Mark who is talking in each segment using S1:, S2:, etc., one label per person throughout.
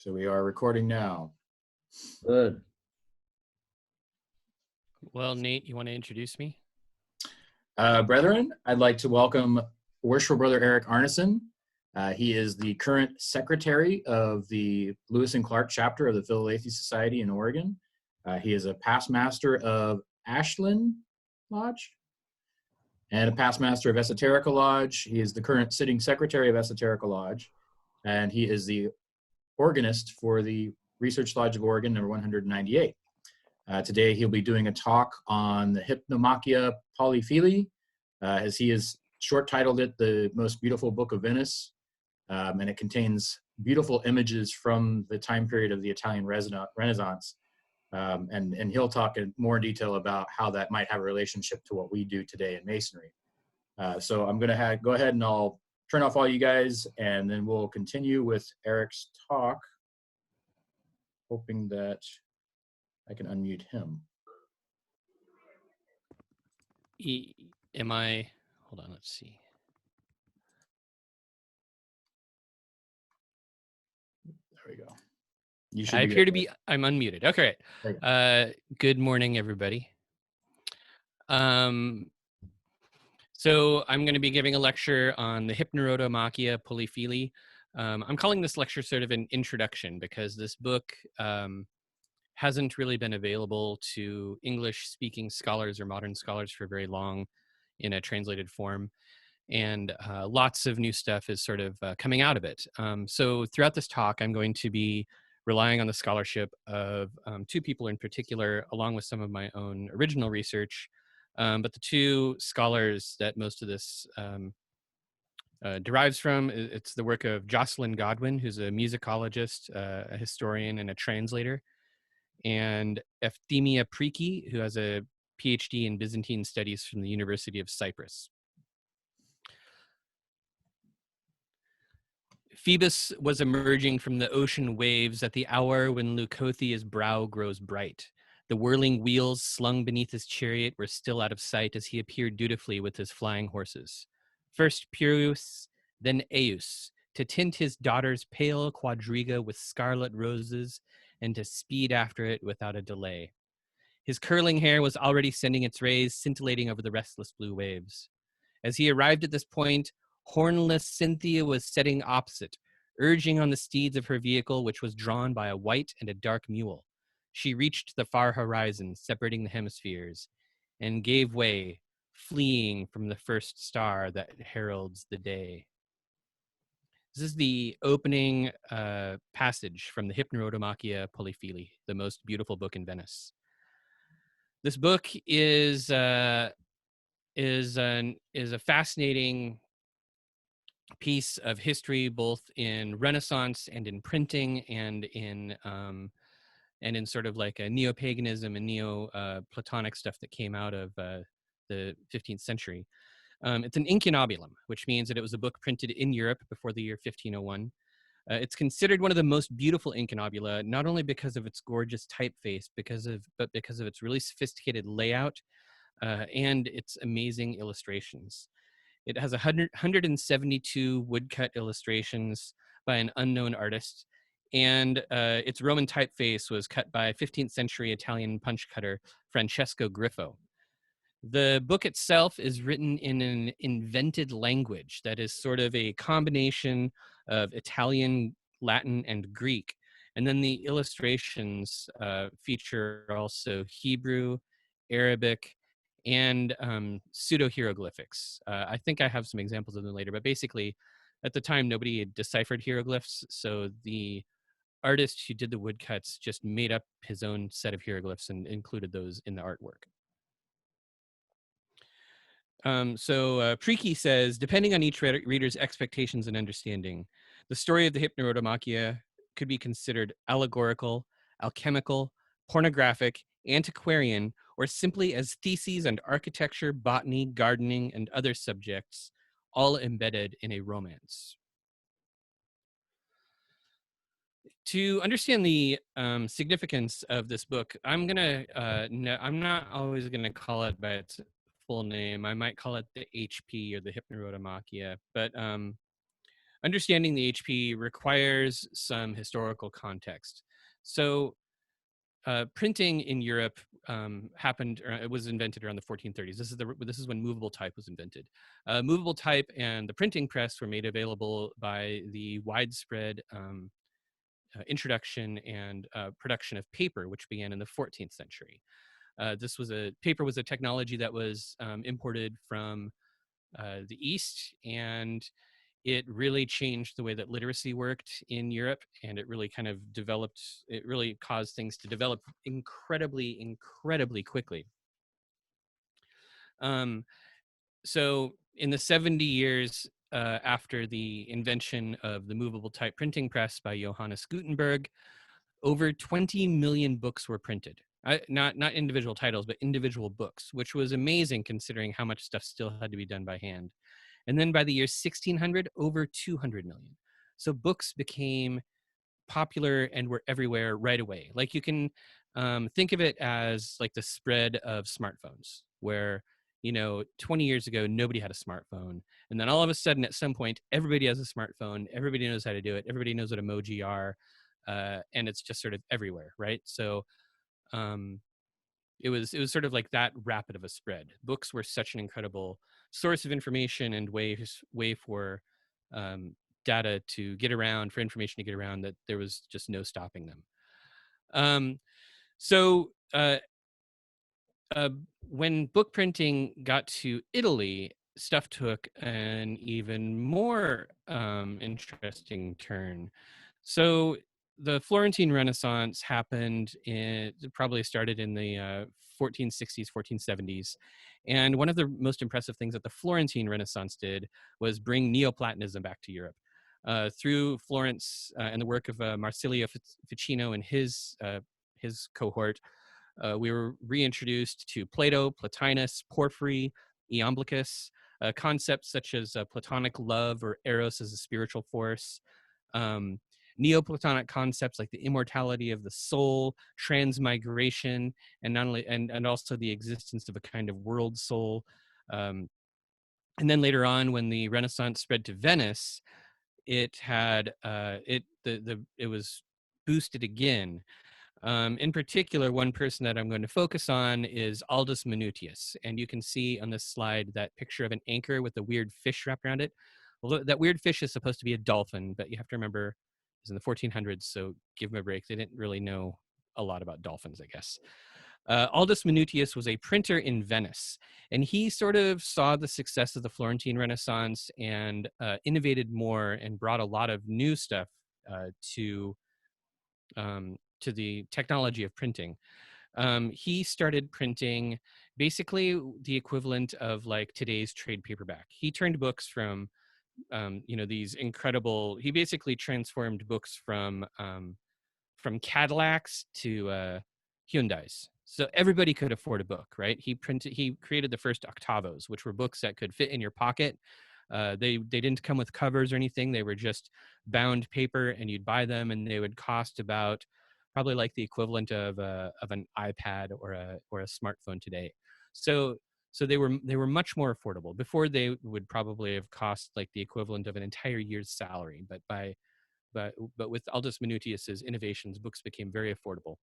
S1: So we are recording now.
S2: Good.
S3: Well, Nate, you want to introduce me?
S1: Brethren, I'd like to welcome Worshipful Brother Erik Arneson. He is the current secretary of the Lewis and Clark chapter of the Philadelphia Society in Oregon. He is a past master of Ashland Lodge and a past master of Esoterica Lodge. He is the current sitting secretary of Esoterica Lodge, and he is the organist for the Research Lodge of Oregon, number 198. Today he'll be doing a talk on the Hypnerotomachia Poliphili, as he has short titled it The Most Beautiful Book of Venice, and it contains beautiful images from the time period of the Italian Renaissance, and he'll talk in more detail about how that might have a relationship to what we do today in Masonry. So I'm going to go ahead and I'll turn off all you guys, and then we'll continue with Erik's talk, hoping that I can unmute him.
S3: Hold on, let's see.
S1: There we go. You should
S3: I appear to be, I'm unmuted. Okay. Good morning, everybody. So I'm going to be giving a lecture on the Hypnerotomachia Poliphili. I'm calling this lecture sort of an introduction because this book hasn't really been available to English-speaking scholars or modern scholars for very long in a translated form. And lots of new stuff is sort of coming out of it. So throughout this talk, I'm going to be relying on the scholarship of two people in particular, along with some of my own original research. But the two scholars that most of this derives from, it's the work of Jocelyn Godwin, who's a musicologist, a historian, and a translator, and Euphemia Priki, who has a PhD in Byzantine Studies from the University of Cyprus. Phoebus was emerging from the ocean waves at the hour when Leucothia's brow grows bright. The whirling wheels slung beneath his chariot were still out of sight as he appeared dutifully with his flying horses. First Pyrrhus, then Eus, to tint his daughter's pale quadriga with scarlet roses and to speed after it without a delay. His curling hair was already sending its rays scintillating over the restless blue waves. As he arrived at this point, hornless Cynthia was setting opposite, urging on the steeds of her vehicle, which was drawn by a white and a dark mule. She reached the far horizon, separating the hemispheres, and gave way, fleeing from the first star that heralds the day. This is the opening passage from the Hypnerotomachia Poliphili, the most beautiful book in Venice. This book is a fascinating piece of history, both in Renaissance and in printing, and in sort of like a neo-paganism and neo-Platonic stuff that came out of the 15th century. It's an incunabulum, which means that it was a book printed in Europe before the year 1501. It's considered one of the most beautiful incunabula, not only because of its gorgeous typeface, but because of its really sophisticated layout and its amazing illustrations. It has 172 woodcut illustrations by an unknown artist, and its Roman typeface was cut by 15th century Italian punch cutter Francesco Griffo. The book itself is written in an invented language that is sort of a combination of Italian, Latin, and Greek. And then the illustrations feature also Hebrew, Arabic, and pseudo-hieroglyphics. I think I have some examples of them later, but basically, at the time, nobody had deciphered hieroglyphs, so the artist who did the woodcuts just made up his own set of hieroglyphs and included those in the artwork. Priki says, depending on each reader's expectations and understanding, the story of the Hypnerotomachia could be considered allegorical, alchemical, pornographic, antiquarian, or simply as theses on architecture, botany, gardening, and other subjects, all embedded in a romance. To understand the significance of this book, I'm not always gonna call it by its full name. I might call it the HP or the Hypnerotomachia, but understanding the HP requires some historical context. So printing in Europe happened, or it was invented around the 1430s. This is when movable type was invented. Movable type and the printing press were made available by the widespread introduction and production of paper, which began in the 14th century. Paper was a technology that was imported from the East, and it really changed the way that literacy worked in Europe, and it really it really caused things to develop incredibly quickly. So in the 70 years after the invention of the movable type printing press by Johannes Gutenberg, over 20 million books were printed. Not individual titles, but individual books, which was amazing considering how much stuff still had to be done by hand. And then by the year 1600, over 200 million. So books became popular and were everywhere right away. Like you can think of it as like the spread of smartphones, where 20 years ago nobody had a smartphone, and then all of a sudden at some point everybody has a smartphone, everybody knows how to do it, everybody knows what emoji are, and it's just sort of everywhere, right? So it was sort of like that rapid of a spread. Books were such an incredible source of information and way for data to get around, for information to get around, that there was just no stopping them. So when book printing got to Italy, stuff took an even more interesting turn. So the Florentine Renaissance probably started in the 1460s, 1470s. And one of the most impressive things that the Florentine Renaissance did was bring Neoplatonism back to Europe. Through Florence and the work of Marsilio Ficino and his cohort, we were reintroduced to Plato, Plotinus, Porphyry, Iamblichus, concepts such as Platonic love or eros as a spiritual force, Neoplatonic concepts like the immortality of the soul, transmigration, and also the existence of a kind of world soul. And then later on, when the Renaissance spread to Venice, it was boosted again. In particular, one person that I'm going to focus on is Aldus Manutius. And you can see on this slide that picture of an anchor with a weird fish wrapped around it. Well, that weird fish is supposed to be a dolphin, but you have to remember it was in the 1400s, so give them a break. They didn't really know a lot about dolphins, I guess. Aldus Manutius was a printer in Venice, and he sort of saw the success of the Florentine Renaissance and innovated more and brought a lot of new stuff to the technology of printing. He started printing basically the equivalent of like today's trade paperback. He turned books from, these incredible. He basically transformed books from Cadillacs to Hyundais. So everybody could afford a book, right? He created the first octavos, which were books that could fit in your pocket. They didn't come with covers or anything. They were just bound paper, and you'd buy them, and they would cost about probably like the equivalent of an iPad or a smartphone today. So they were much more affordable. Before, they would probably have cost like the equivalent of an entire year's salary. But with Aldus Manutius's innovations, books became very affordable.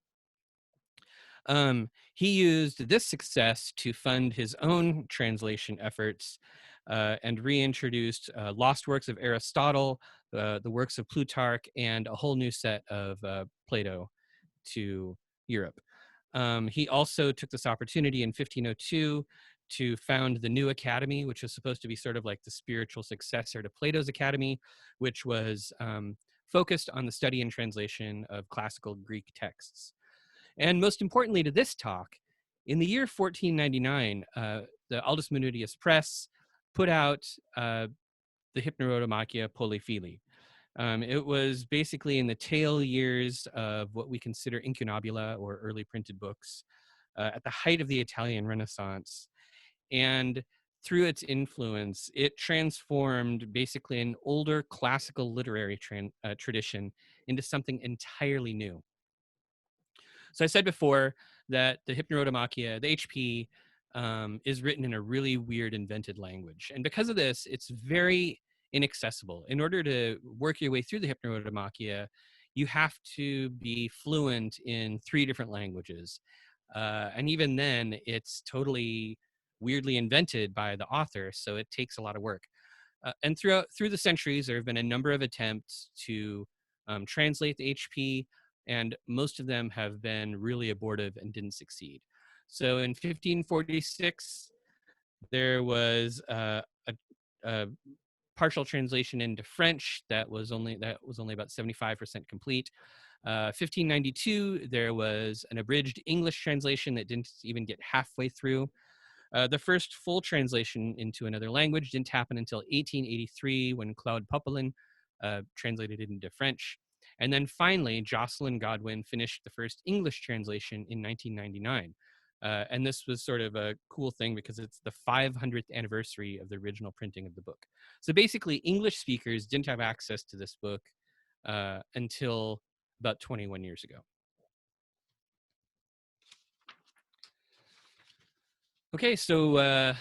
S3: He used this success to fund his own translation efforts and reintroduced lost works of Aristotle, the works of Plutarch, and a whole new set of Plato to Europe. He also took this opportunity in 1502 to found the New Academy, which was supposed to be sort of like the spiritual successor to Plato's Academy, which was focused on the study and translation of classical Greek texts. And most importantly to this talk, in the year 1499, the Aldus Manutius Press put out the Hypnerotomachia Poliphili. It was basically in the tail years of what we consider incunabula, or early printed books, at the height of the Italian Renaissance. And through its influence, it transformed basically an older classical literary tradition into something entirely new. So I said before that the Hypnerotomachia, the HP, is written in a really weird invented language. And because of this, it's very inaccessible. In order to work your way through the Hypnerotomachia, you have to be fluent in 3 different languages. And even then, it's totally weirdly invented by the author, so it takes a lot of work. And through the centuries, there have been a number of attempts to translate the HP, and most of them have been really abortive and didn't succeed. So in 1546, there was a partial translation into French that was only about 75% complete. 1592, there was an abridged English translation that didn't even get halfway through. The first full translation into another language didn't happen until 1883 when Claude Popelin translated it into French. And then finally, Jocelyn Godwin finished the first English translation in 1999. And this was sort of a cool thing because it's the 500th anniversary of the original printing of the book. So basically, English speakers didn't have access to this book until about 21 years ago. Okay, so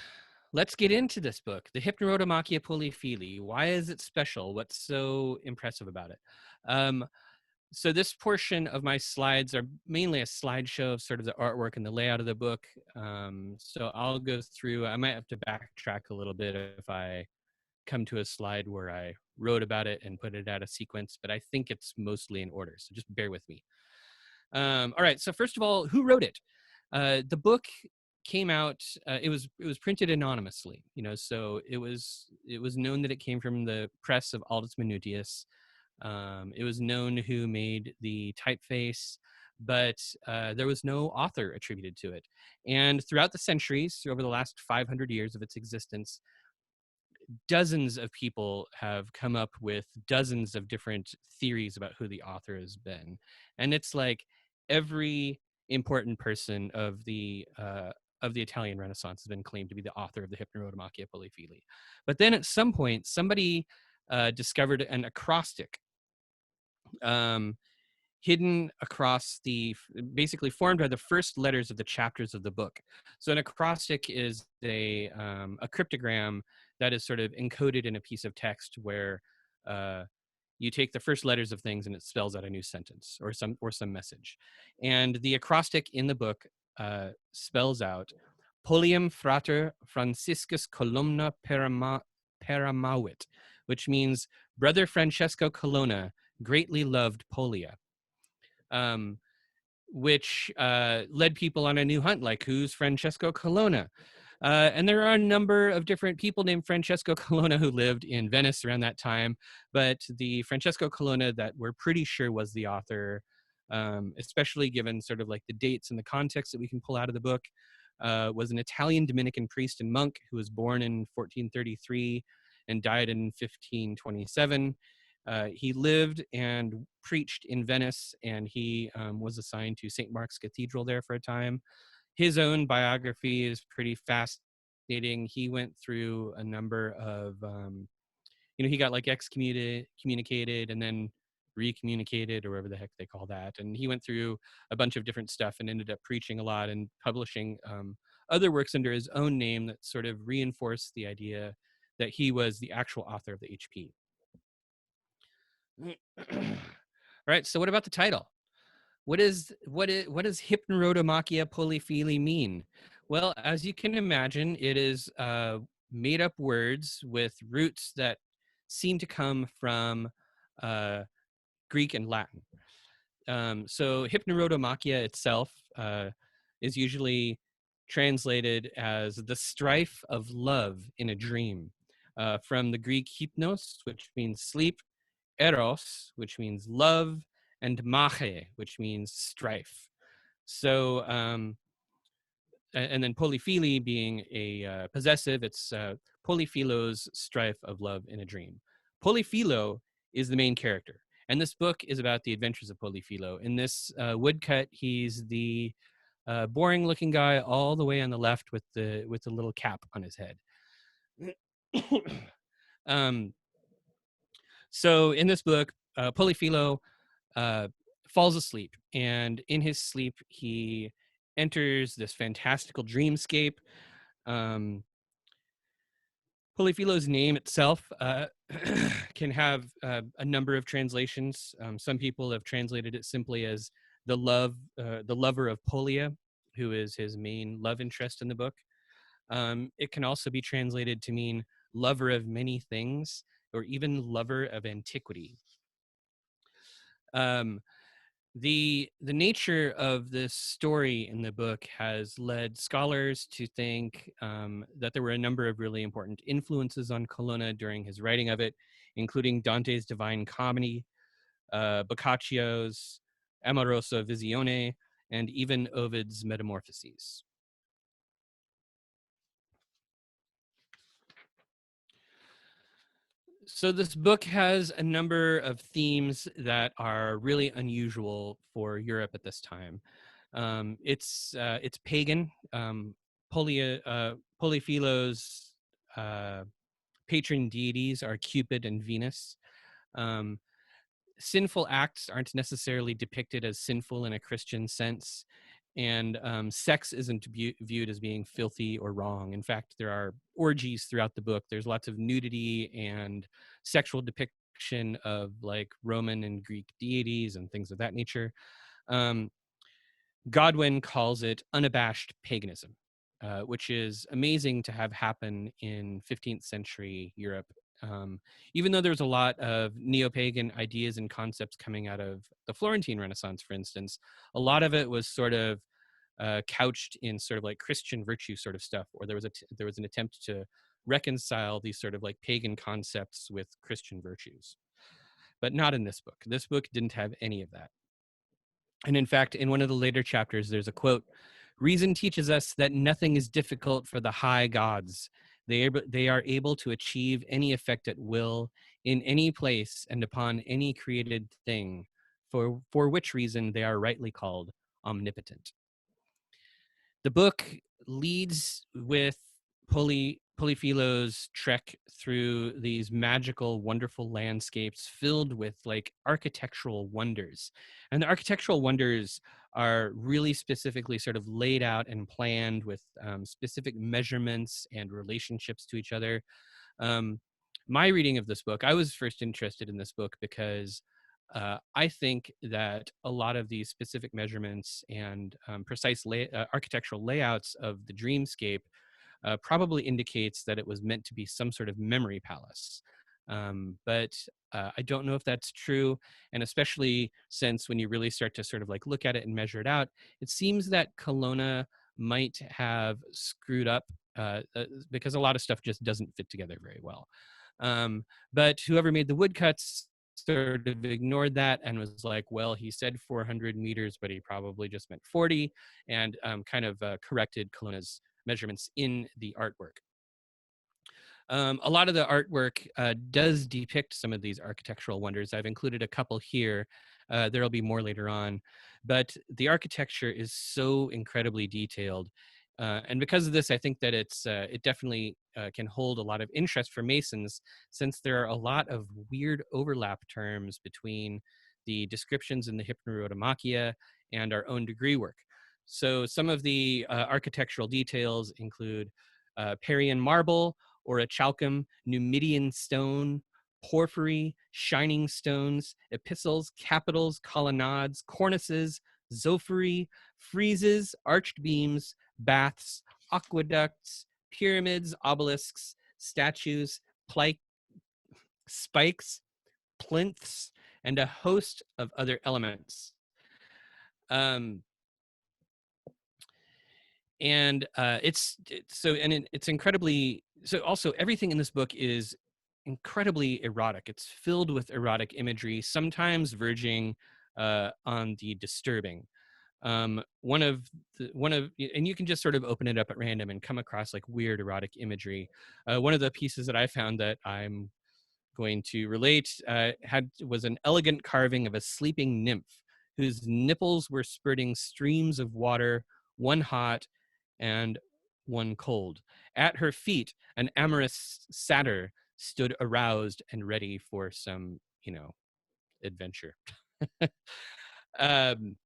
S3: let's get into this book, the Hypnerotomachia Poliphili. Why is it special? What's so impressive about it? So this portion of my slides are mainly a slideshow of sort of the artwork and the layout of the book. So I'll go through, I might have to backtrack a little bit if I come to a slide where I wrote about it and put it out of sequence, but I think it's mostly in order, so just bear with me. All right, so first of all, who wrote it? The book came out, it was printed anonymously, so it was known that it came from the press of Aldus Manutius. It was known who made the typeface, but there was no author attributed to it. And throughout the centuries, over the last 500 years of its existence, dozens of people have come up with dozens of different theories about who the author has been. And it's like every important person of the Italian Renaissance has been claimed to be the author of the Hypnerotomachia Poliphili. But then at some point, somebody discovered an acrostic hidden across basically formed by the first letters of the chapters of the book. So an acrostic is a cryptogram that is sort of encoded in a piece of text where you take the first letters of things and it spells out a new sentence or some message. And the acrostic in the book spells out Polium frater Franciscus Columna Paramavit, which means Brother Francesco Colonna greatly loved Polia. Which led people on a new hunt, like who's Francesco Colonna? And there are a number of different people named Francesco Colonna who lived in Venice around that time, but the Francesco Colonna that we're pretty sure was the author, especially given sort of like the dates and the context that we can pull out of the book, was an Italian Dominican priest and monk who was born in 1433 and died in 1527. He lived and preached in Venice, and he was assigned to St. Mark's Cathedral there for a time. His own biography is pretty fascinating. He went through a number of, he got like excommunicated and then recommunicated, or whatever the heck they call that. And he went through a bunch of different stuff and ended up preaching a lot and publishing other works under his own name that sort of reinforced the idea that he was the actual author of the HP. All right, so what about the title? What does Hypnerotomachia Poliphili mean? Well, as you can imagine, it is made up words with roots that seem to come from Greek and Latin. So Hypnerotomachia itself is usually translated as the strife of love in a dream, from the Greek hypnos, which means sleep, eros, which means love, and mache, which means strife. So, and then polyphili being a possessive, it's polyphilo's strife of love in a dream. Polyphilo is the main character, and this book is about the adventures of Polyphilo. In this woodcut, he's the boring-looking guy all the way on the left with the little cap on his head. So in this book, Polyphilo falls asleep, and in his sleep, he enters this fantastical dreamscape. Polyphilo's name itself can have a number of translations. Some people have translated it simply as the lover of Polia, who is his main love interest in the book. It can also be translated to mean lover of many things, or even lover of antiquity. Um, the nature of this story in the book has led scholars to think that there were a number of really important influences on Colonna during his writing of it, including Dante's Divine Comedy, Boccaccio's Amorosa Visione, and even Ovid's Metamorphoses. So this book has a number of themes that are really unusual for Europe at this time. It's pagan. Polyphilo's patron deities are Cupid and Venus. Um, Sinful acts aren't necessarily depicted as sinful in a Christian sense, and sex isn't viewed as being filthy or wrong. In fact, there are orgies throughout the book. There's lots of nudity and sexual depiction of like Roman and Greek deities and things of that nature. Um, Godwin calls it unabashed paganism, which is amazing to have happen in 15th century Europe. Even though there's a lot of neo-pagan ideas and concepts coming out of the Florentine Renaissance, for instance, a lot of it was sort of couched in sort of like Christian virtue sort of stuff, or there was an attempt to reconcile these sort of like pagan concepts with Christian virtues. But not in this book. This book didn't have any of that. And in fact, in one of the later chapters, there's a quote: "Reason teaches us that nothing is difficult for the high gods. They are able to achieve any effect at will, in any place, and upon any created thing, for which reason they are rightly called omnipotent." The book leads with Polyphilo's trek through these magical, wonderful landscapes filled with like architectural wonders. And the architectural wonders are really specifically sort of laid out and planned with specific measurements and relationships to each other. Um, my reading of this book, I was first interested in this book because I think that a lot of these specific measurements and precise architectural layouts of the dreamscape probably indicates that it was meant to be some sort of memory palace. But I don't know if that's true. And especially since when you really start to sort of like look at it and measure it out, it seems that Colonna might have screwed up because a lot of stuff just doesn't fit together very well. But whoever made the woodcuts sort of ignored that and was like, well, he said 400 meters, but he probably just meant 40, and kind of corrected Colonna's measurements in the artwork. A lot of the artwork does depict some of these architectural wonders. I've included a couple here. There'll be more later on. But the architecture is so incredibly detailed. And because of this, I think that it definitely can hold a lot of interest for Masons, since there are a lot of weird overlap terms between the descriptions in the Hypnerotomachia and our own degree work. So some of the architectural details include Parian marble, or a chalcum, Numidian stone, porphyry, shining stones, epistles, capitals, colonnades, cornices, zophary, friezes, arched beams, baths, aqueducts, pyramids, obelisks, statues, spikes, plinths, and a host of other elements. It's incredibly, so also everything in this book is incredibly erotic. It's filled with erotic imagery, sometimes verging on the disturbing. And you can just sort of open it up at random and come across like weird erotic imagery. One of the pieces that I found that I'm going to relate was an elegant carving of a sleeping nymph whose nipples were spurting streams of water, one hot and one cold. At her feet, an amorous satyr stood aroused and ready for some, adventure. um,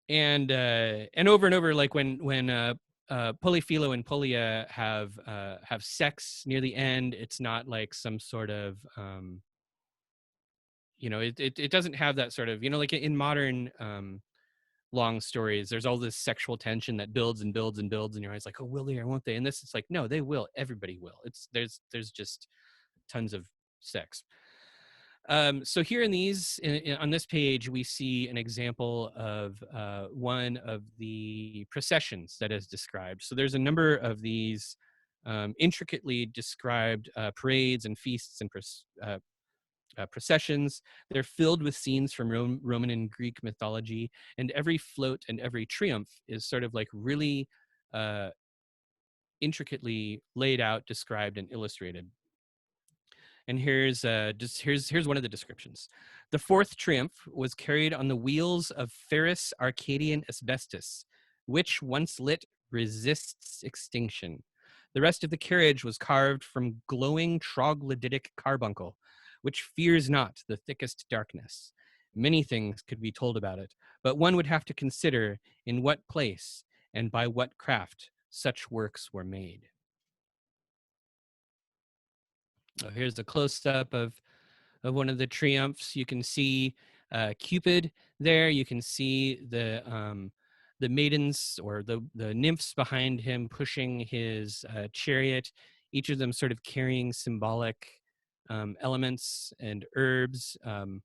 S3: and over and over, like when Polyphilo and Polia have sex near the end. It's not like some sort of it doesn't have that sort of, like in modern long stories, there's all this sexual tension that builds and builds and builds, and you're always like, oh, will they or won't they? And this, it's like, no, they will. Everybody will. There's just tons of sex. So here on this page, we see an example of one of the processions that is described. So there's a number of these intricately described parades and feasts and processions. They're filled with scenes from Roman and Greek mythology, and every float and every triumph is sort of like really intricately laid out, described, and illustrated. And here's one of the descriptions. The fourth triumph was carried on the wheels of ferrous Arcadian asbestos, which once lit resists extinction. The rest of the carriage was carved from glowing troglodytic carbuncle, which fears not the thickest darkness. Many things could be told about it, but one would have to consider in what place and by what craft such works were made. Oh, here's a close-up of one of the triumphs. You can see Cupid there. You can see the maidens or the nymphs behind him pushing his chariot, each of them sort of carrying symbolic elements and herbs. And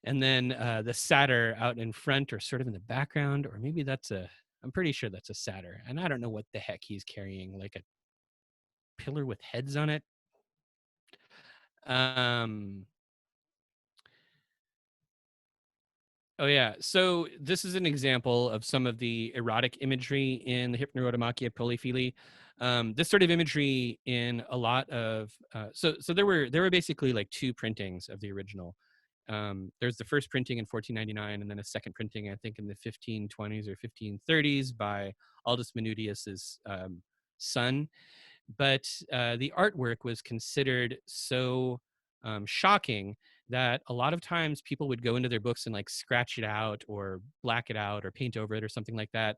S3: then the satyr out in front or sort of in the background, or maybe I'm pretty sure that's a satyr. And I don't know what the heck he's carrying, like a pillar with heads on it. Oh yeah. So this is an example of some of the erotic imagery in the Hypnerotomachia Poliphili. This sort of imagery in a lot of so there were basically like two printings of the original. There's the first printing in 1499, and then a second printing, I think, in the 1520s or 1530s by Aldus Manutius's son. But the artwork was considered so shocking that a lot of times people would go into their books and like scratch it out or black it out or paint over it or something like that.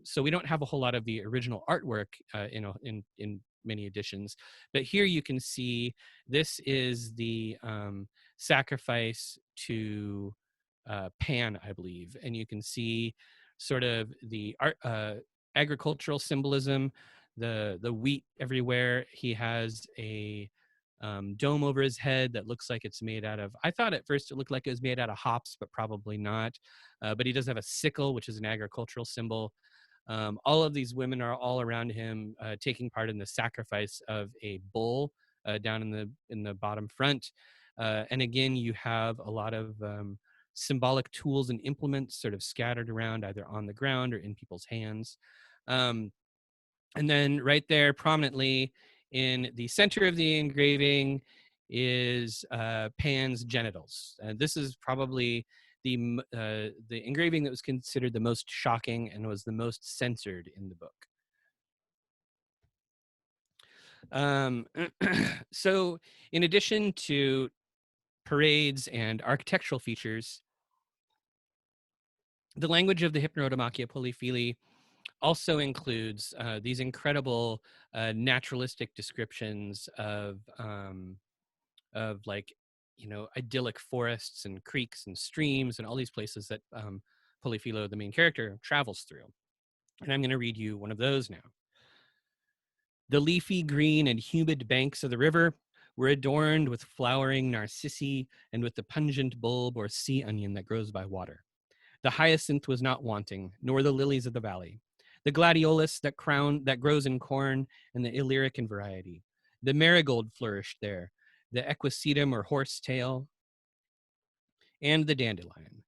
S3: So we don't have a whole lot of the original artwork in many editions. But here you can see this is the sacrifice to Pan, I believe, and you can see sort of the agricultural symbolism, the wheat everywhere. He has a dome over his head that looks like it's made out of, I thought at first it looked like it was made out of hops, but probably not. But he does have a sickle, which is an agricultural symbol. All of these women are all around him taking part in the sacrifice of a bull down in the bottom front. And again, you have a lot of symbolic tools and implements sort of scattered around either on the ground or in people's hands. And then right there prominently in the center of the engraving is Pan's genitals. And this is probably the engraving that was considered the most shocking and was the most censored in the book. So in addition to parades and architectural features, the language of the Hypnerotomachia Poliphili also includes these incredible naturalistic descriptions of like, idyllic forests and creeks and streams and all these places that Polyphilo, the main character, travels through. And I'm going to read you one of those now. The leafy green and humid banks of the river were adorned with flowering narcissi and with the pungent bulb or sea onion that grows by water. The hyacinth was not wanting, nor the lilies of the valley. The gladiolus that grows in corn, and the Illyric in variety. The marigold flourished there, the equisetum or horsetail, and the dandelion.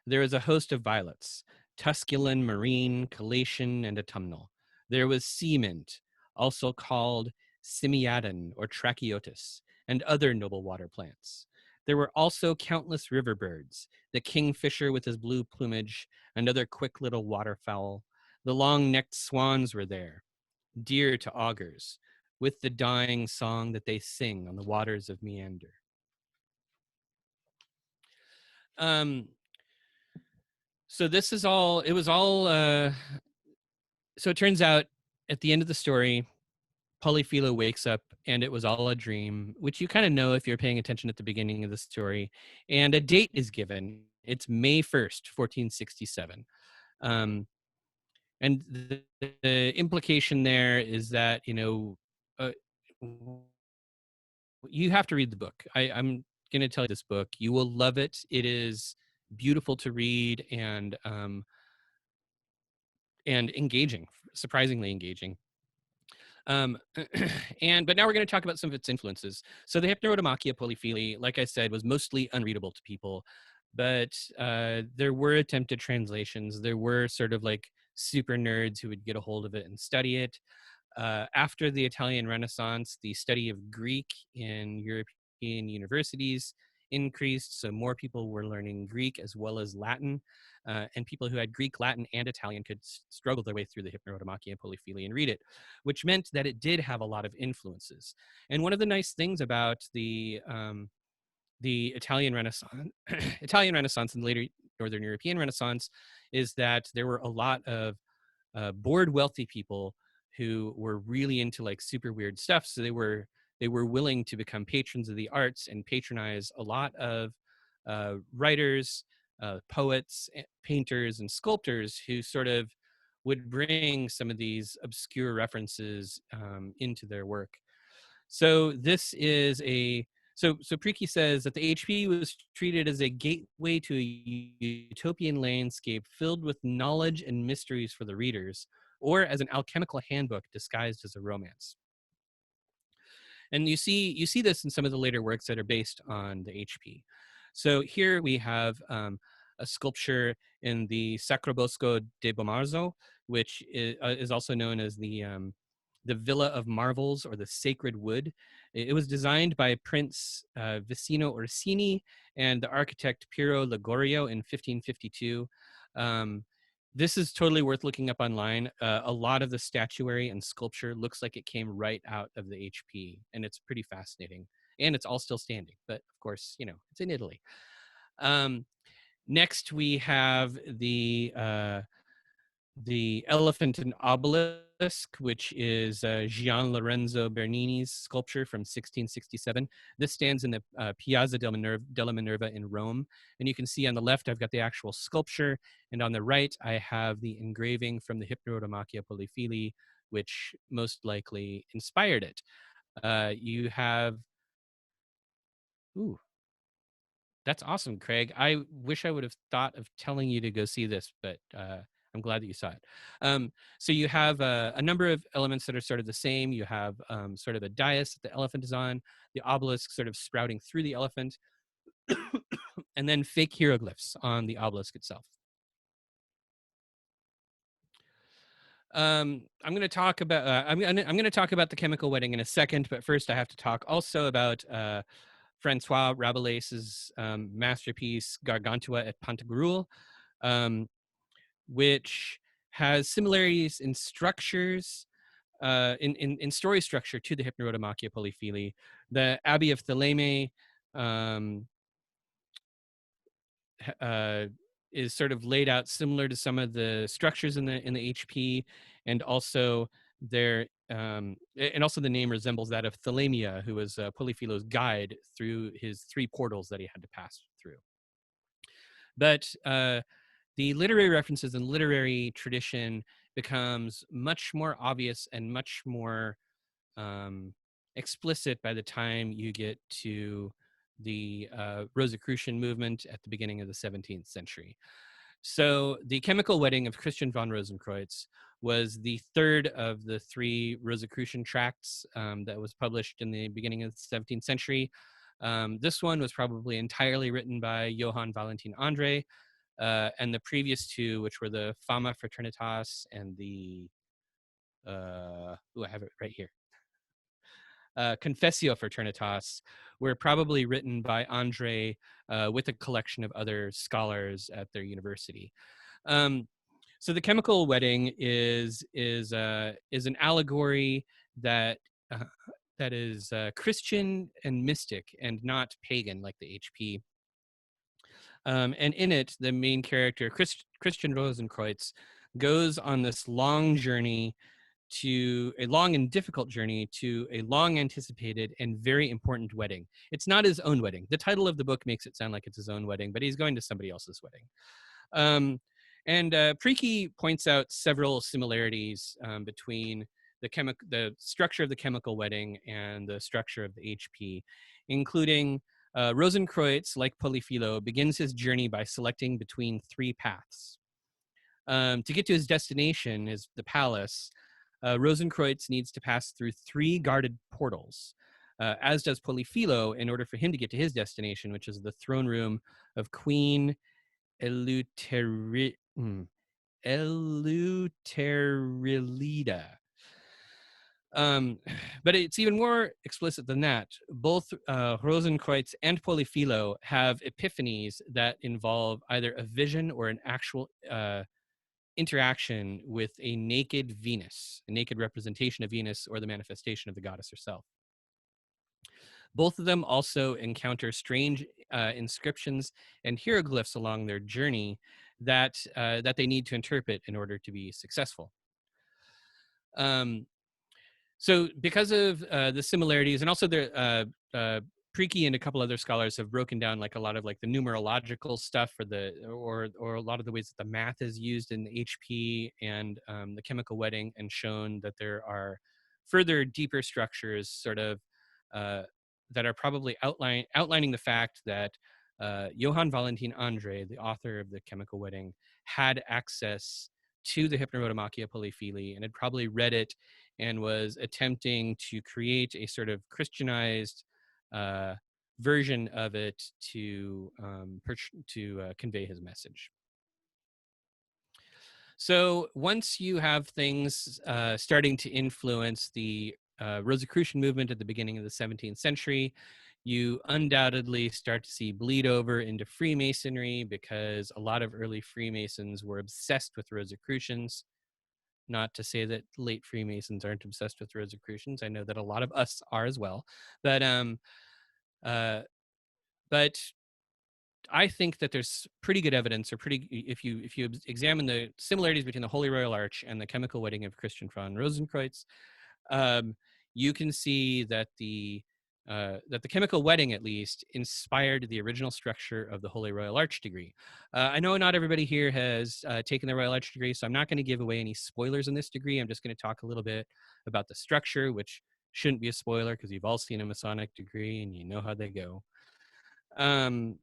S3: There was a host of violets, Tusculan, marine, Calatian, and autumnal. There was sea mint, also called Simiadon or Trachyotis, and other noble water plants. There were also countless river birds, the kingfisher with his blue plumage, and other quick little waterfowl. The long-necked swans were there, dear to augurs, with the dying song that they sing on the waters of Meander. So this is all, it was all So it turns out at the end of the story, Polyphilo wakes up and it was all a dream, which you kind of know if you're paying attention at the beginning of the story. And a date is given. It's May 1st, 1467. Um, and the implication there is that, uh, you have to read the book. I'm going to tell you this book. You will love it. It is beautiful to read and engaging, surprisingly engaging. But now we're going to talk about some of its influences. So the Hypnerotomachia Poliphili, like I said, was mostly unreadable to people, but there were attempted translations. There were sort of like super nerds who would get a hold of it and study it. After the Italian Renaissance, the study of Greek in European universities increased, so more people were learning Greek as well as Latin, and people who had Greek, Latin, and Italian could struggle their way through the Hypnerotomachia Poliphili and read it, which meant that it did have a lot of influences. And one of the nice things about the Italian Renaissance, Italian Renaissance and later Northern European Renaissance is that there were a lot of bored wealthy people who were really into like super weird stuff. So they were willing to become patrons of the arts and patronize a lot of writers, poets, painters, and sculptors who sort of would bring some of these obscure references into their work. So this is so Priki says that the HP was treated as a gateway to a utopian landscape filled with knowledge and mysteries for the readers, or as an alchemical handbook disguised as a romance. And you see this in some of the later works that are based on the HP. So here we have a sculpture in the Sacrobosco de Bomarzo, which is also known as the Villa of Marvels or the Sacred Wood. It was designed by Prince Vicino Orsini and the architect Piero Ligorio in 1552. This is totally worth looking up online. A lot of the statuary and sculpture looks like it came right out of the HP, and it's pretty fascinating. And it's all still standing, but of course, it's in Italy. Next, we have the Elephant and Obelisk, which is Gian Lorenzo Bernini's sculpture from 1667. This stands in the Piazza della Minerva in Rome. And you can see on the left, I've got the actual sculpture. And on the right, I have the engraving from the Hypnerotomachia Poliphili, which most likely inspired it. You have, ooh, that's awesome, Craig. I wish I would have thought of telling you to go see this, but I'm glad that you saw it. So you have a number of elements that are sort of the same. You have sort of a dais that the elephant is on, the obelisk sort of sprouting through the elephant, and then fake hieroglyphs on the obelisk itself. I'm going to talk about I'm going to talk about the chemical wedding in a second, but first I have to talk also about Francois Rabelais's masterpiece Gargantua et Pantagruel, which has similarities in structures, in story structure to the Hypnerotomachia Poliphili. The Abbey of Theleme is sort of laid out similar to some of the structures in the HP, and also the name resembles that of Thalamia, who was Polyphilo's guide through his 3 portals that he had to pass through. But the literary references and literary tradition becomes much more obvious and much more explicit by the time you get to the Rosicrucian movement at the beginning of the 17th century. So the chemical wedding of Christian von Rosenkreutz was the third of the 3 Rosicrucian tracts that was published in the beginning of the 17th century. This one was probably entirely written by Johann Valentin André, and the previous 2, which were the Fama Fraternitas and the, I have it right here, Confessio Fraternitas, were probably written by André with a collection of other scholars at their university. So the chemical wedding is an allegory that is Christian and mystic and not pagan like the HP. And in it, the main character, Christian Rosenkreutz, goes on this long journey to a long and difficult journey to a long anticipated and very important wedding. It's not his own wedding. The title of the book makes it sound like it's his own wedding, but he's going to somebody else's wedding. And Preeke points out several similarities between the structure of the chemical wedding and the structure of the HP, including Rosenkreutz, like Poliphili, begins his journey by selecting between three paths. To get to his destination, the palace, Rosenkreutz needs to pass through three guarded portals, as does Poliphili, in order for him to get to his destination, which is the throne room of Queen Eleuterilida. But it's even more explicit than that. Both Rosenkreutz and Poliphili have epiphanies that involve either a vision or an actual interaction with a naked Venus, a naked representation of Venus or the manifestation of the goddess herself. Both of them also encounter strange inscriptions and hieroglyphs along their journey that they need to interpret in order to be successful. So because of the similarities, and also Preeke and a couple other scholars have broken down like a lot of like the numerological stuff or a lot of the ways that the math is used in the HP and the chemical wedding, and shown that there are further deeper structures sort of that are probably outlining the fact that Johann Valentin Andre, the author of the chemical wedding, had access to the Hypnerotomachia Poliphili and had probably read it and was attempting to create a sort of Christianized version of it to convey his message. So once you have things starting to influence the Rosicrucian movement at the beginning of the 17th century, you undoubtedly start to see bleed over into Freemasonry, because a lot of early Freemasons were obsessed with Rosicrucians. Not to say that late Freemasons aren't obsessed with Rosicrucians. I know that a lot of us are as well. But I think that there's pretty good evidence, if you examine the similarities between the Holy Royal Arch and the chemical wedding of Christian von Rosenkreutz, you can see that the chemical wedding, at least, inspired the original structure of the Holy Royal Arch degree. I know not everybody here has taken the Royal Arch degree, so I'm not going to give away any spoilers in this degree. I'm just going to talk a little bit about the structure, which shouldn't be a spoiler because you've all seen a Masonic degree and you know how they go. But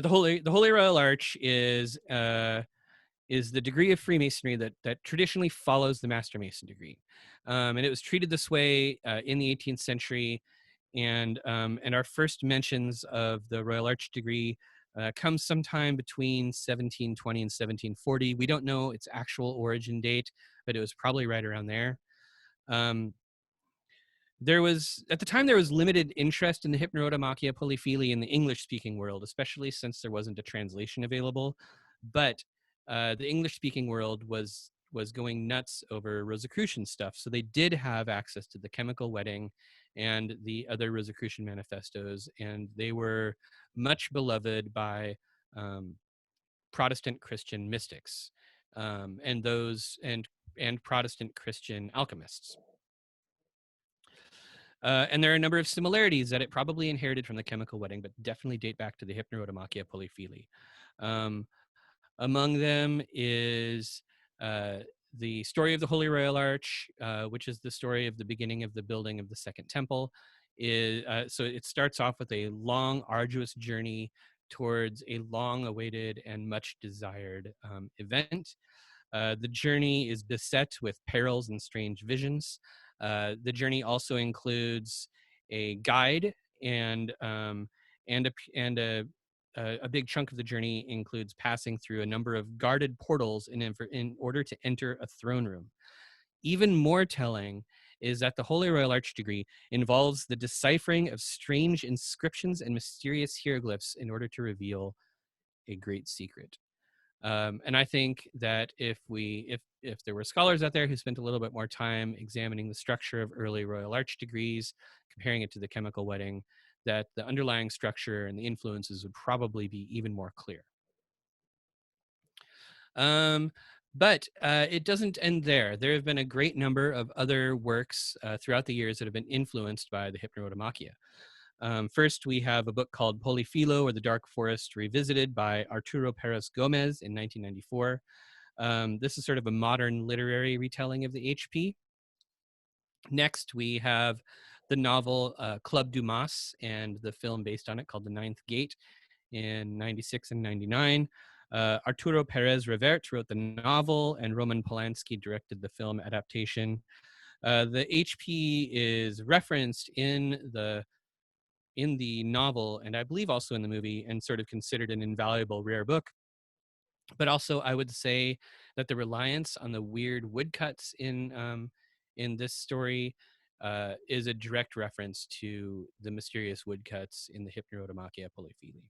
S3: the Holy Royal Arch is the degree of Freemasonry that traditionally follows the Master Mason degree, and it was treated this way in the 18th century. And our first mentions of the Royal Arch degree comes sometime between 1720 and 1740. We don't know its actual origin date, but it was probably right around there. At the time, there was limited interest in the Hypnerotomachia Poliphili in the English-speaking world, especially since there wasn't a translation available. But the English-speaking world was going nuts over Rosicrucian stuff, so they did have access to the chemical wedding and the other Rosicrucian manifestos, and they were much beloved by Protestant Christian mystics and Protestant Christian alchemists. And there are a number of similarities that it probably inherited from the chemical wedding, but definitely date back to the Hypnerotomachia Poliphili. Among them is the story of the Holy Royal Arch, which is the story of the beginning of the building of the Second Temple. So it starts off with a long, arduous journey towards a long-awaited and much-desired event. The journey is beset with perils and strange visions. The journey also includes a guide, and a big chunk of the journey includes passing through a number of guarded portals in order to enter a throne room. Even more telling is that the Holy Royal Arch degree involves the deciphering of strange inscriptions and mysterious hieroglyphs in order to reveal a great secret. And I think that if there were scholars out there who spent a little bit more time examining the structure of early Royal Arch degrees, comparing it to the chemical wedding, that the underlying structure and the influences would probably be even more clear. But it doesn't end there. There have been a great number of other works throughout the years that have been influenced by the Hypnerotomachia. First, we have a book called Polifilo, or The Dark Forest Revisited, by Arturo Perez Gomez in 1994. This is sort of a modern literary retelling of the HP. Next, we have the novel Club Dumas and the film based on it called The Ninth Gate in 96 and 99. Arturo Perez Revert wrote the novel, and Roman Polanski directed the film adaptation. The HP is referenced in the novel, and I believe also in the movie, and sort of considered an invaluable rare book. But also, I would say that the reliance on the weird woodcuts in this story is a direct reference to the mysterious woodcuts in the Hypnerotomachia Poliphili.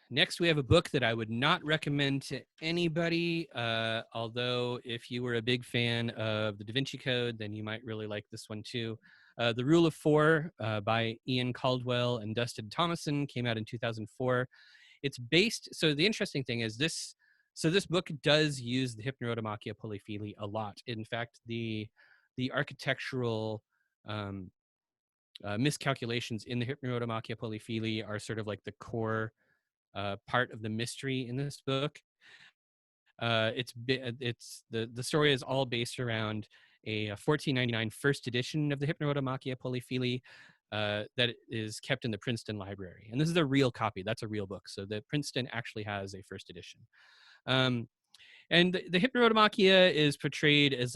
S3: Next, we have a book that I would not recommend to anybody, although if you were a big fan of the Da Vinci Code, then you might really like this one too. The Rule of Four by Ian Caldwell and Dustin Thomason came out in 2004. It's based, so the interesting thing is this book does use the Hypnerotomachia Poliphili a lot. In fact, the architectural miscalculations in the Hypnerotomachia Poliphili are sort of like the core part of the mystery in this book. The story is all based around a 1499 first edition of the Hypnerotomachia Poliphili that is kept in the Princeton Library. And this is a real copy. That's a real book. So the Princeton actually has a first edition. And the Hypnerotomachia is portrayed as,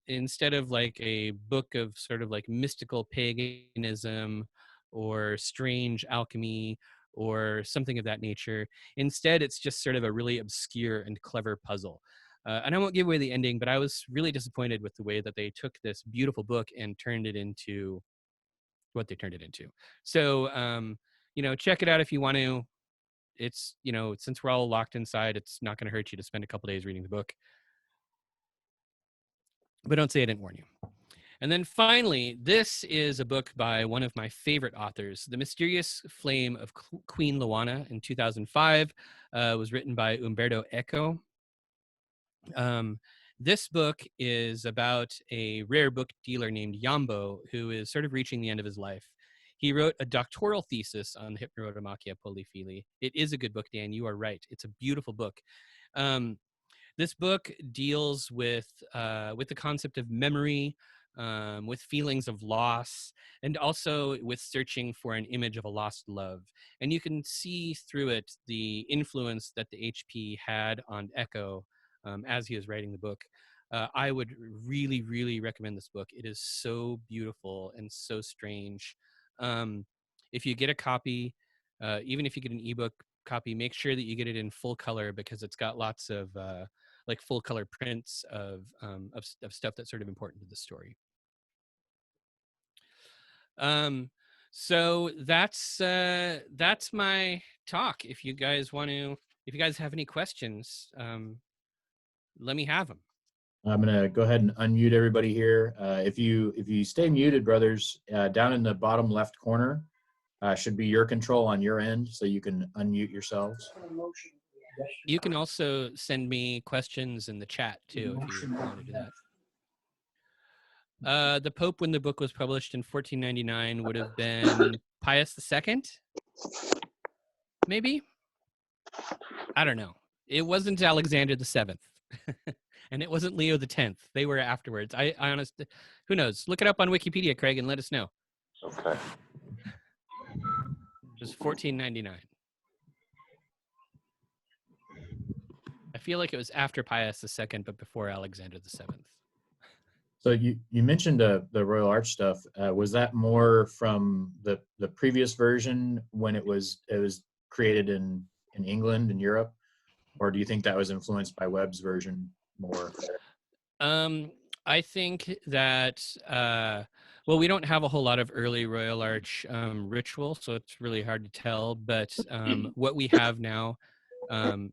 S3: instead of like a book of sort of like mystical paganism or strange alchemy or something of that nature. Instead, it's just sort of a really obscure and clever puzzle. And I won't give away the ending, but I was really disappointed with the way that they took this beautiful book and turned it into what they turned it into. So, check it out if you want to. It's, since we're all locked inside, it's not going to hurt you to spend a couple days reading the book. But don't say I didn't warn you. And then finally, this is a book by one of my favorite authors. The Mysterious Flame of Queen Loana in 2005 was written by Umberto Eco. This book is about a rare book dealer named Yambo, who is sort of reaching the end of his life. He wrote a doctoral thesis on the Hypnerotomachia Poliphili. It is a good book, Dan. You are right. It's a beautiful book. This book deals with the concept of memory, with feelings of loss, and also with searching for an image of a lost love. And you can see through it the influence that the HP had on Eco as he was writing the book. I would really, really recommend this book. It is so beautiful and so strange. If you get a copy, even if you get an ebook copy, make sure that you get it in full color, because it's got lots of like full color prints of stuff that's sort of important to the story. So that's my talk. If you guys have any questions, let me have them.
S1: I'm going to go ahead and unmute everybody here. If you stay muted, brothers, down in the bottom left corner should be your control on your end, so you can unmute yourselves.
S3: You can also send me questions in the chat too, if you want to do that. The Pope, when the book was published in 1499, would have been Pius II, maybe? I don't know. It wasn't Alexander VII. And it wasn't Leo X. They were afterwards. I honestly, who knows? Look it up on Wikipedia, Craig, and let us know.
S2: Okay.
S3: It was 1499. I feel like it was after Pius II, but before Alexander VII.
S1: So you mentioned the Royal Arch stuff. Was that more from the previous version when it was created in England and Europe, or do you think that was influenced by Webb's version more?
S3: I think that we don't have a whole lot of early Royal Arch ritual, so it's really hard to tell. But what we have now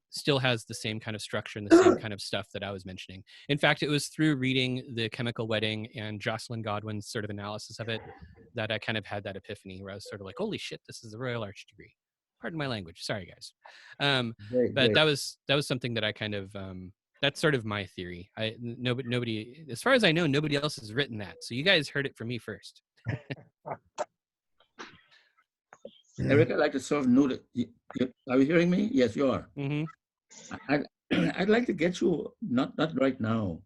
S3: still has the same kind of structure and the same kind of stuff that I was mentioning. In fact, it was through reading The Chemical Wedding and Jocelyn Godwin's sort of analysis of it that I kind of had that epiphany where I was sort of like, holy shit, this is the Royal Arch degree. Pardon my language. Sorry, guys.
S2: Great,
S3: But
S2: great.
S3: that was something that I kind of that's sort of my theory. Nobody, as far as I know, nobody else has written that. So you guys heard it from me first.
S2: Erik, I'd like to sort of note, are you hearing me? Yes, you are.
S3: Mm-hmm.
S2: I'd like to get you, not right now,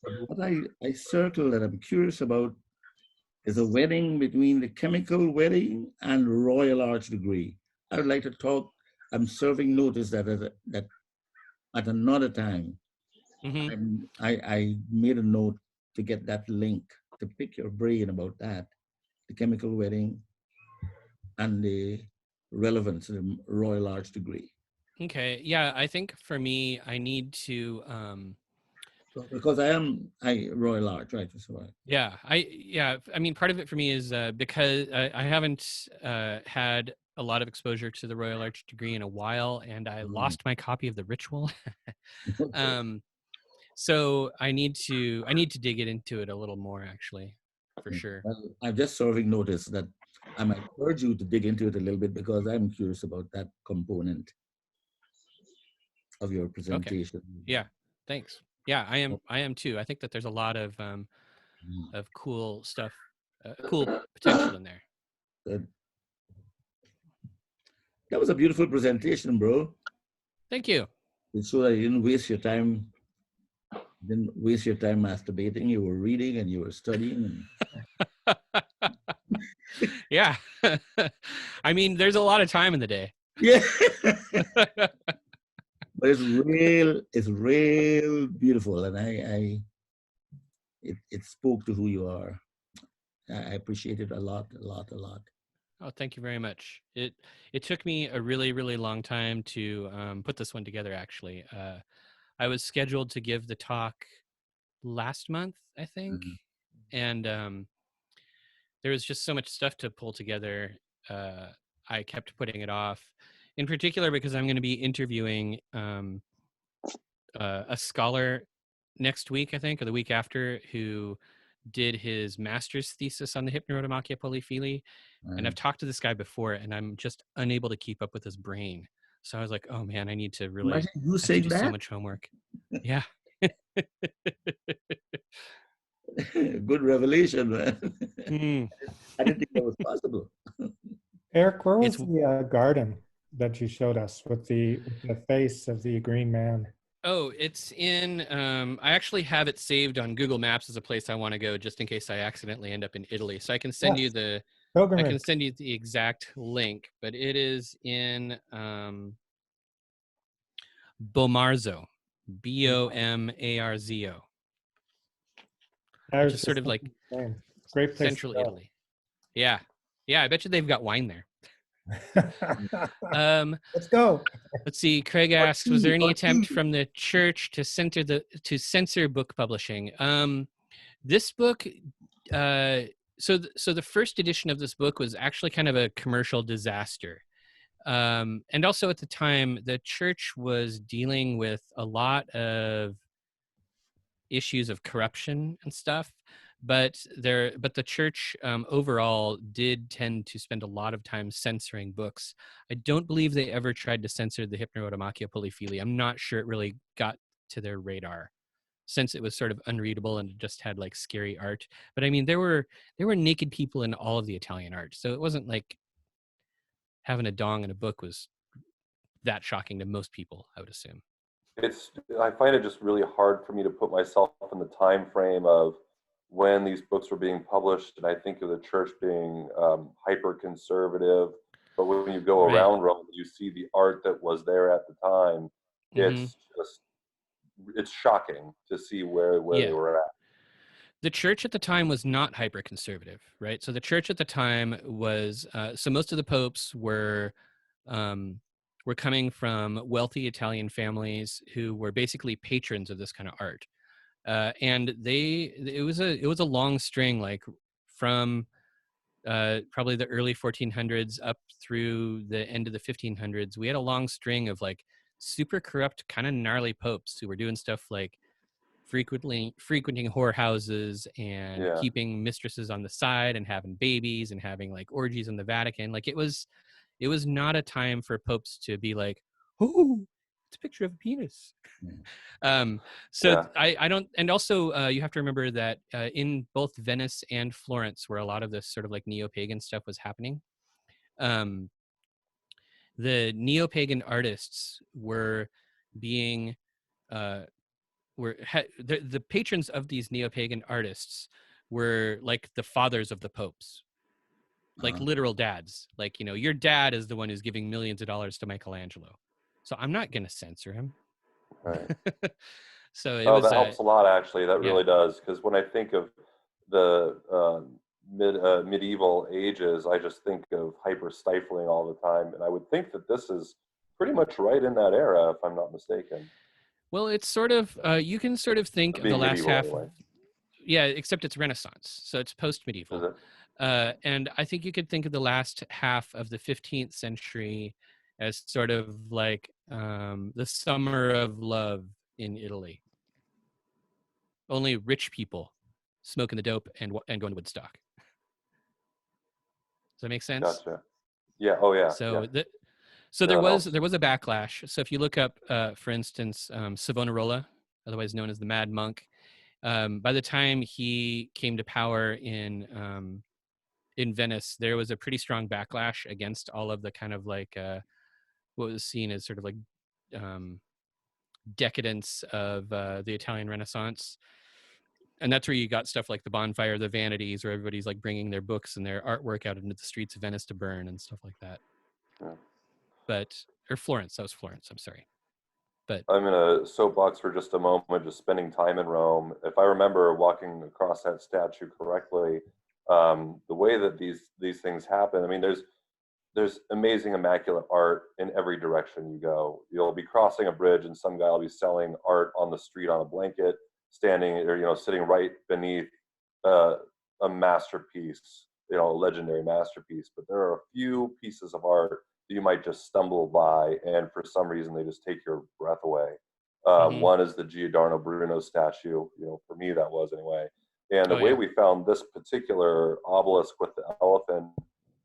S2: but what I circle that I'm curious about is a wedding between the chemical wedding and Royal Arch degree. I would like to talk, I'm serving notice that at another time,
S3: Mm-hmm.
S2: I made a note to get that link, to pick your brain about that, the chemical wedding and the relevance of the Royal Arch degree.
S3: Okay. Yeah, I think for me, I need to.
S2: So, because I Royal Arch, right? So
S3: I mean, part of it for me is because I haven't had a lot of exposure to the Royal Arch degree in a while, and I lost my copy of the Ritual.
S2: okay.
S3: So I need to dig it into it a little more, actually, for sure.
S2: Well, I'm just serving notice that I might urge you to dig into it a little bit because I'm curious about that component of your
S3: Okay.
S2: presentation.
S3: Yeah. Thanks. Yeah, I am too. I think that there's a lot of cool stuff, cool potential in there.
S2: Good. That was a beautiful presentation, bro.
S3: Thank you.
S2: It showed that you didn't waste your time. Didn't waste your time masturbating. You were reading and you were studying.
S3: Yeah. I mean, there's a lot of time in the day.
S2: Yeah. But it's real beautiful, and it spoke to who you are. I appreciate it a lot.
S3: Oh, thank you very much. It took me a really, really long time to put this one together, actually. I was scheduled to give the talk last month, I think. And there was just so much stuff to pull together. I kept putting it off, in particular because I'm going to be interviewing a scholar next week, I think, or the week after, who did his master's thesis on the Hypnerotomachia Poliphili. And I've talked to this guy before, and I'm just unable to keep up with his brain. So I was like, oh man, I need to really
S2: You
S3: I have to
S2: saying
S3: do
S2: that?
S3: so much homework. Yeah.
S2: Good revelation, man. I didn't think that was possible.
S4: Erik, where was the garden that you showed us with the face of the green man?
S3: Oh, it's in, I actually have it saved on Google Maps as a place I want to go just in case I accidentally end up in Italy. So I can send you the,
S4: pilgrimage.
S3: I can send you the exact link, but it is in Bomarzo, Bomarzo. Which is sort of like
S4: great place
S3: central Italy. Yeah. Yeah, I bet you they've got wine there.
S4: Let's go.
S3: Let's see. Craig asks, was there any attempt from the church to censor book publishing? This book, so the first edition of this book was actually kind of a commercial disaster. And also at the time, the church was dealing with a lot of issues of corruption and stuff. But the church overall did tend to spend a lot of time censoring books. I don't believe they ever tried to censor the Hypnerotomachia Poliphili. I'm not sure it really got to their radar, since it was sort of unreadable and it just had like scary art. But I mean, there were naked people in all of the Italian art, so it wasn't like having a dong in a book was that shocking to most people, I would assume.
S5: I find it just really hard for me to put myself in the time frame of when these books were being published, and I think of the church being hyper conservative. But when you go around Rome, you see the art that was there at the time. It's shocking to see where they were at.
S3: The church at the time was not hyper conservative, right? So the church at the time was so most of the popes were coming from wealthy Italian families who were basically patrons of this kind of art. And it was a long string, like from probably the early 1400s up through the end of the 1500s. We had a long string of like super corrupt, kind of gnarly popes who were doing stuff like frequenting whorehouses and keeping mistresses on the side and having babies and having like orgies in the Vatican. Like it was It was not a time for popes to be like, oh, it's a picture of a penis. I don't, and also you have to remember that in both Venice and Florence, where a lot of this sort of like neo-pagan stuff was happening, the neo-pagan artists were being the patrons of these neo-pagan artists were like the fathers of the popes, like literal dads. Like, you know, your dad is the one who's giving millions of dollars to Michelangelo, so I'm not going to censor him.
S5: Right.
S3: So it was,
S5: that helps a lot, actually. That really does, because when I think of the medieval ages, I just think of hyper stifling all the time, and I would think that this is pretty much right in that era, if I'm not mistaken.
S3: Well, it's sort of you can sort of think of the last half.
S5: Anyway.
S3: Yeah, except it's Renaissance, so it's post-medieval. And I think you could think of the last half of the 15th century as sort of like the summer of love in Italy. Only rich people smoking the dope and going to Woodstock. Does that make sense?
S5: Gotcha. Yeah. Oh, yeah.
S3: So there was a backlash. So if you look up, for instance, Savonarola, otherwise known as the Mad Monk, by the time he came to power in Venice, there was a pretty strong backlash against all of the kind of like what was seen as sort of like decadence of the Italian Renaissance. And that's where you got stuff like the Bonfire, the Vanities, where everybody's like bringing their books and their artwork out into the streets of Venice to burn and stuff like that. Yeah. Or Florence, that was Florence, I'm sorry. But
S5: I'm in a soapbox for just a moment, just spending time in Rome. If I remember walking across that statue correctly, the way that these things happen, I mean, there's amazing, immaculate art in every direction you go. You'll be crossing a bridge and some guy will be selling art on the street on a blanket, standing or, you know, sitting right beneath a masterpiece, you know, a legendary masterpiece. But there are a few pieces of art that you might just stumble by, and for some reason they just take your breath away. One is the Giordano Bruno statue. You know, for me that was anyway. And the way we found this particular obelisk with the elephant,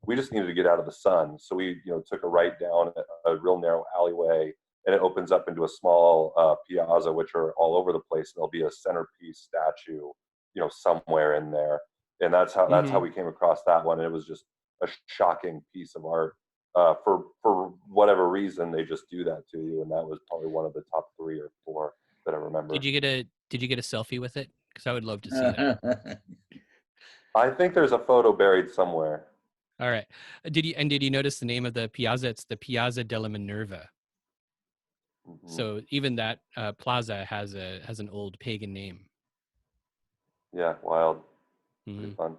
S5: we just needed to get out of the sun. So we, you know, took a right down a real narrow alleyway, and it opens up into a small piazza, which are all over the place. There'll be a centerpiece statue, you know, somewhere in there. And that's how we came across that one. And it was just a shocking piece of art. For whatever reason, they just do that to you. And that was probably one of the top 3 or 4 that I remember.
S3: Did you get a selfie with it? Because I would love to see that.
S5: I think there's a photo buried somewhere.
S3: All right. Did you notice the name of the piazza? It's the Piazza della Minerva. So even that plaza has an old pagan name.
S5: Yeah, wild. Pretty fun.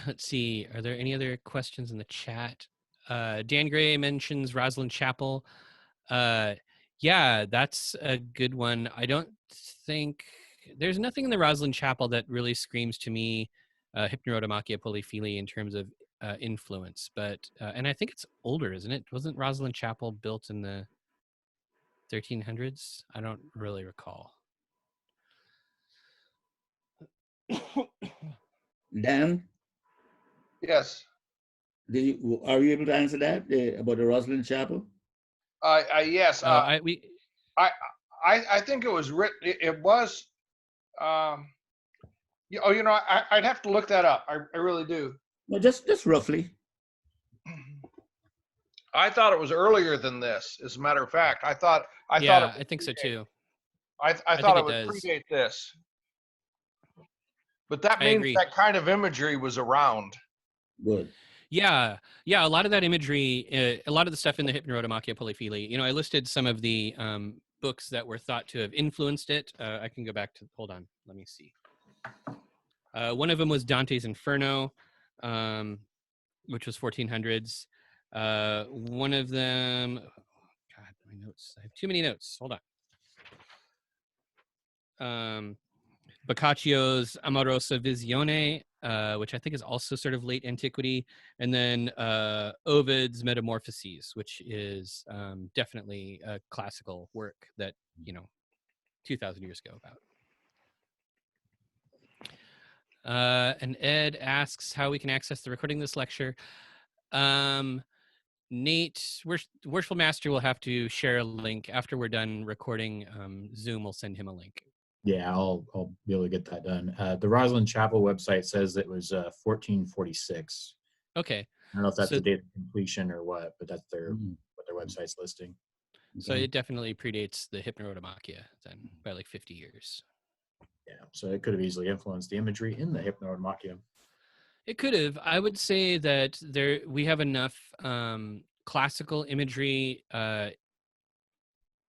S3: Let's see. Are there any other questions in the chat? Dan Gray mentions Rosslyn Chapel. Yeah, that's a good one. I don't think there's nothing in the Rosslyn Chapel that really screams to me Hypnerotomachia Poliphili in terms of influence, but and I think it's older, isn't it? Wasn't Rosslyn Chapel built in the 1300s? I don't really recall.
S2: Dan?
S6: Yes.
S2: Are you able to answer that about the Rosslyn Chapel?
S6: Yes. I think it was written. It was. You know, I'd have to look that up. I really do.
S2: Well, just roughly.
S6: I thought it was earlier than this. As a matter of fact, I thought.
S3: I think so too.
S6: I thought it would predate this. But that means that kind of imagery was around.
S2: Good.
S3: Yeah. A lot of that imagery, a lot of the stuff in the Hypnerotomachia Poliphili. You know, I listed some of the books that were thought to have influenced it. I can go back to. Hold on. Let me see. One of them was Dante's Inferno, which was 1400s. One of them, God, my notes. I have too many notes. Hold on. Boccaccio's Amorosa Visione, which I think is also sort of late antiquity. And then Ovid's Metamorphoses, which is definitely a classical work that, you know, 2,000 years ago about. And Ed asks how we can access the recording of this lecture. Nate, Worshipful Master will have to share a link after we're done recording. Zoom will send him a link.
S1: Yeah, I'll be able to get that done. The Rosalind Chapel website says it was 1446.
S3: Okay.
S1: I don't know if that's the date of completion or what, but that's what their website's listing.
S3: So it definitely predates the Hypnerotomachia then by like 50 years.
S1: Yeah, so it could have easily influenced the imagery in the Hypnerotomachia.
S3: It could have. I would say that we have enough classical imagery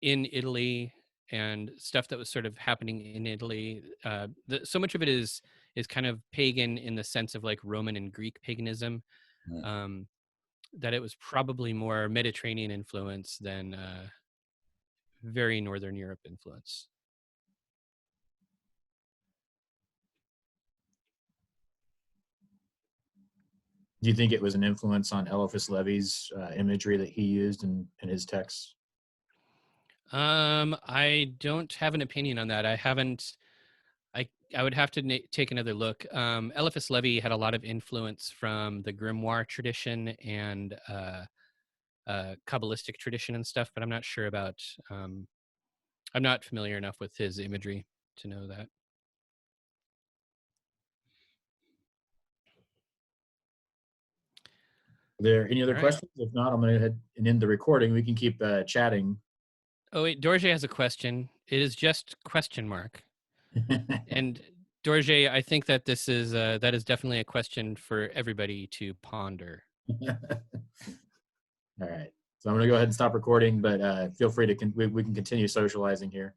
S3: in Italy and stuff that was sort of happening in Italy. So much of it is kind of pagan in the sense of like Roman and Greek paganism, that it was probably more Mediterranean influence than very Northern Europe influence.
S1: Do you think it was an influence on Eliphas Levi's imagery that he used in his texts?
S3: I don't have an opinion on that. I haven't. I would have to take another look. Eliphas Levi had a lot of influence from the grimoire tradition and Kabbalistic tradition and stuff, but I'm not sure about. I'm not familiar enough with his imagery to know that.
S1: Are there any other questions? If not, I'm going to go ahead and end the recording. We can keep chatting.
S3: Oh wait, Dorje has a question. It is just question mark. And Dorje, I think that this is that is definitely a question for everybody to ponder.
S1: All right. So I'm going to go ahead and stop recording, but feel free to we can continue socializing here.